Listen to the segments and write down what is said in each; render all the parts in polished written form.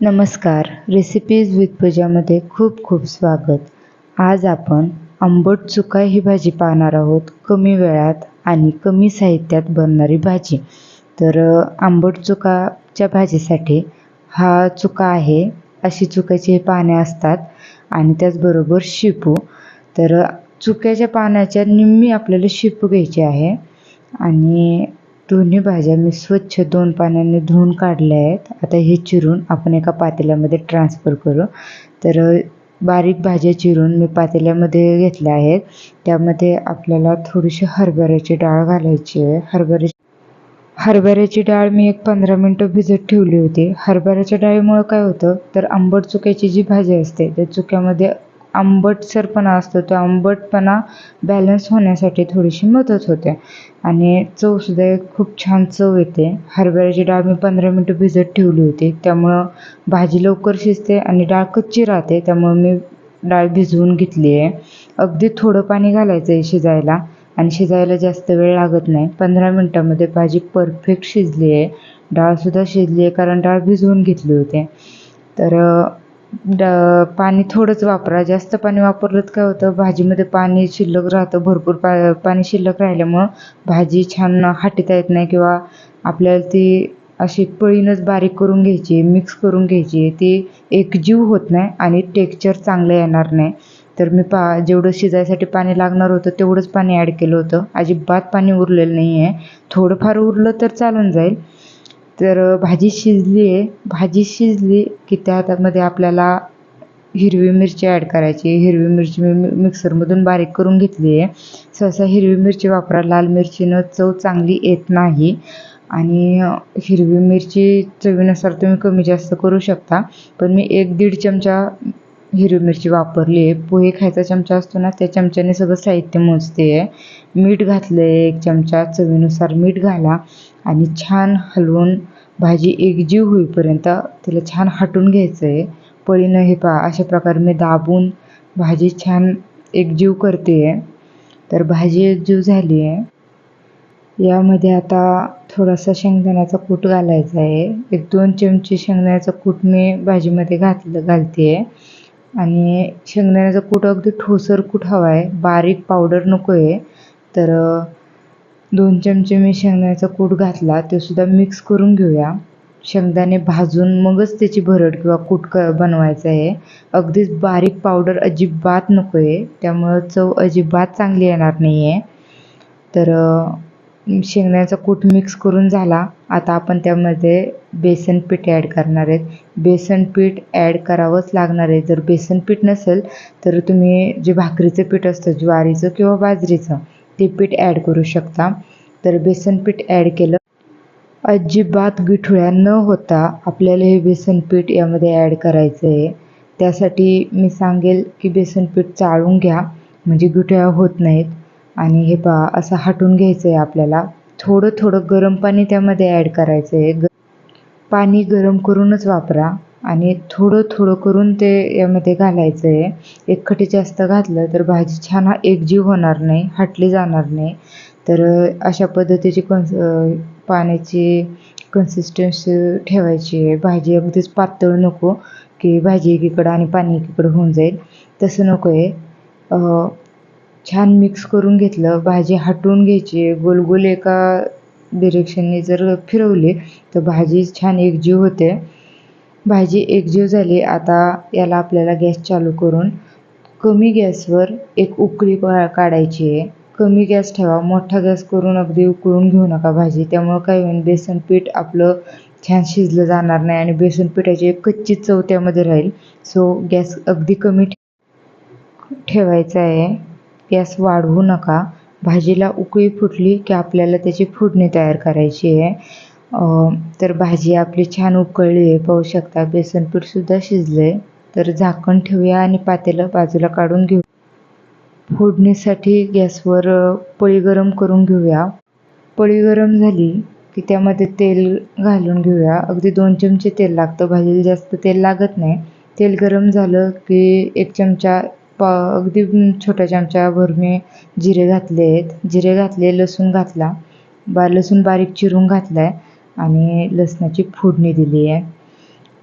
नमस्कार. Recipes with पूजामध्ये खूप खूप स्वागत. आज आपण आंबट चुका ही भाजी पाहणार आहोत. कमी वेळात आणि कमी साहित्यात बनणारी भाजी. तर आंबट चुकाच्या भाजीसाठी हा चुका आहे. अशी चुक्याची हे पाने असतात आणि त्याचबरोबर शेपू. तर चुक्याच्या पानाच्या निम्मी आपल्याला शेपू घ्यायची आहे आणि दोन्ही भाज्या मी स्वच्छ 2 पाण्याने धुवून काढल्या आहेत. आता हे चिरून आपण एका पातेल्यामध्ये ट्रान्सफर करू. तर बारीक भाज्या चिरून मी पातेल्यामध्ये घेतल्या आहेत. त्यामध्ये आपल्याला थोडीशी हरभऱ्याची डाळ घालायची आहे. हरभऱ्याची डाळ मी एक 15 मिनटं भिजत ठेवली होती. हरभऱ्याच्या डाळीमुळं काय होतं तर आंबट चुक्याची जी भाजी असते त्या चुक्यामध्ये आंबटसरपणा असतो. तो आंबटपणा बॅलन्स होण्यासाठी थोडीशी मदत होते आणि चवसुद्धा एक खूप छान चव येते. हरभऱ्याची डाळ मी 15 मिनटं भिजत ठेवली होती. त्यामुळं भाजी लवकर शिजते आणि डाळ कच्ची राहते. त्यामुळं मी डाळ भिजवून घेतली आहे. अगदी थोडं पाणी घालायचं आहे शिजायला आणि शिजायला जास्त वेळ लागत नाही. 15 मिनटामध्ये भाजी परफेक्ट शिजली आहे. डाळसुद्धा शिजली आहे कारण डाळ भिजवून घेतली होती. तर पाणी थोडंच वापरा. जास्त पाणी वापरलं तर काय होतं भाजीमध्ये पाणी शिल्लक राहतं. भरपूर पाणी शिल्लक राहिल्यामुळं भाजी छान हाटता येत नाही किंवा आपल्याला ती अशी पळीनच बारीक करून घ्यायची, मिक्स करून घ्यायची. ती एकजीव होत नाही आणि टेक्स्चर चांगलं येणार नाही. तर मी जेवढं शिजायसाठी पाणी लागणार होतं तेवढंच पाणी ॲड केलं होतं. अजिबात पाणी उरलेलं नाही आहे. थोडंफार उरलं तर चालून जाईल. तर भाजी शिजली आहे. भाजी शिजली की त्यामध्ये आपल्याला हिरवी मिरची ॲड करायची. हिरवी मिरची मी मिक्सरमधून बारीक करून घेतली आहे. सहसा हिरवी मिरची वापरा. लाल मिरचीनं चव चांगली येत नाही आणि हिरवी मिरची चवीनुसार तुम्ही कमी जास्त करू शकता. पण मी 1-1.5 चमचा हिरवी मिरची वापरली आहे. पोहे खायचा चमचा असतो ना त्या चमच्याने सगळं साहित्य मोजते आहे. मीठ घातलं आहे 1 चमचा. चवीनुसार मीठ घाला आणि छान हलवून भाजी एकजीव होईपर्यंत तिला छान हटून घ्यायचं आहे. पळीनं हे पहा अशा प्रकारे मी दाबून भाजी छान एकजीव करते आहे. तर भाजी एकजीव झाली आहे. यामध्ये आता थोडासा शेंगदाण्याचा कूट घालायचा आहे. 1-2 चमचे शेंगदाण्याचा कूट मी भाजीमध्ये घालते आहे आणि शेंगदाण्याचा कूट अगदी ठोसर कूट हवा आहे. बारीक पावडर नको आहे. तर 2 चमचे मी शेंगदाण्याचा कूट घातला. ते सुद्धा मिक्स करून घेऊया. शेंगदाणे भाजून मगच त्याची भरड किंवा कूट बनवायचं आहे. अगदीच बारीक पावडर अजिबात नको आहे. त्यामुळं चव अजिबात चांगली येणार नाही आहे. तर शेंगदाण्याचा कूट मिक्स करून झाला. आता आपण त्यामध्ये बेसन पीठ ॲड करणार आहेत. बेसन पीठ ॲड करावंच लागणार आहे. जर बेसन पीठ नसेल तर तुम्ही जे भाकरीचं पीठ असतं ज्वारीचं किंवा बाजरीचं ते पीठ ॲड करू शकता. तर बेसन पीठ ॲड केलं. अजिबात गुठळ्या न होता आपल्याला हे बेसन पीठ यामध्ये ॲड करायचं आहे. त्यासाठी मी सांगेल की बेसन पीठ चाळून घ्या म्हणजे गुठळ्या होत नाहीत. आणि हे पहा असं हटून घ्यायचं आहे आपल्याला. थोडं थोडं गरम पाणी त्यामध्ये ॲड करायचं आहे. पाणी गरम करूनच वापरा आणि थोडं थोडं करून ते यामध्ये घालायचं आहे. एकखटी जास्त घातलं तर भाजी छान एकजीव होणार नाही, हटली जाणार नाही. तर अशा पद्धतीची पाण्याची कन्सिस्टन्सी ठेवायची आहे. भाजी अगदीच पातळ नको की भाजी एकीकडं आणि पाणी एकीकडं होऊन जाईल, तसं नको आहे. छान मिक्स करून घेतलं. भाजी हटवून घ्यायची आहे. गोल एका डिरेक्शनने जर फिरवली तर भाजी छान एकजीव होते. भाजी एकजीव झाली. आता याला आपल्याला गॅस चालू करून कमी गॅसवर एक उकळी काढायची आहे. कमी गॅस ठेवा. मोठा गॅस करून अगदी उकळून घेऊ नका भाजी. त्यामुळं काय होईल बेसन पीठ आपलं छान शिजलं जाणार नाही आणि बेसन पिठाची एक कच्ची चव त्यामध्ये राहील. सो गॅस अगदी कमी ठेवायचा आहे. गॅस वाढवू नका. भाजीला उकळी फुटली की आपल्याला त्याची फोडणी तयार करायची आहे. तर भाजी आपली छान उकळली आहे. पाहू शकता बेसन पीठसुद्धा शिजलं आहे. तर झाकण ठेवूया आणि पातेलं बाजूला काढून घेऊ. फोडणीसाठी गॅसवर पळी गरम करून घेऊया. पळी गरम झाली की त्यामध्ये तेल घालून घेऊया. अगदी 2 चमचे तेल लागतं. भाजीला जास्त तेल लागत नाही. तेल गरम झालं की 1 चमचा अगदी छोट्या चमच्याभर मी जिरे घातले आहेत. जिरे घातले, लसूण घातला. लसूण बारीक चिरून घातला आहे आणि लसणाची फोडणी दिली आहे.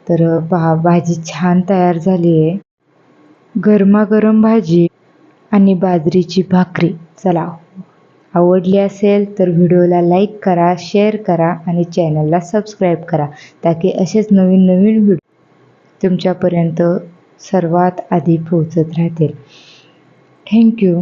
तर पहा भाजी छान तयार झाली आहे. गरमागरम भाजी आणि बाजरीची भाकरी. चला, आवडली असेल तर व्हिडिओला लाईक करा, शेअर करा आणि चॅनलला सबस्क्राईब करा, ताकी असेच नवीन नवीन व्हिडिओ तुमच्यापर्यंत सर्वात आधी पोहोचत राहतील. थँक्यू.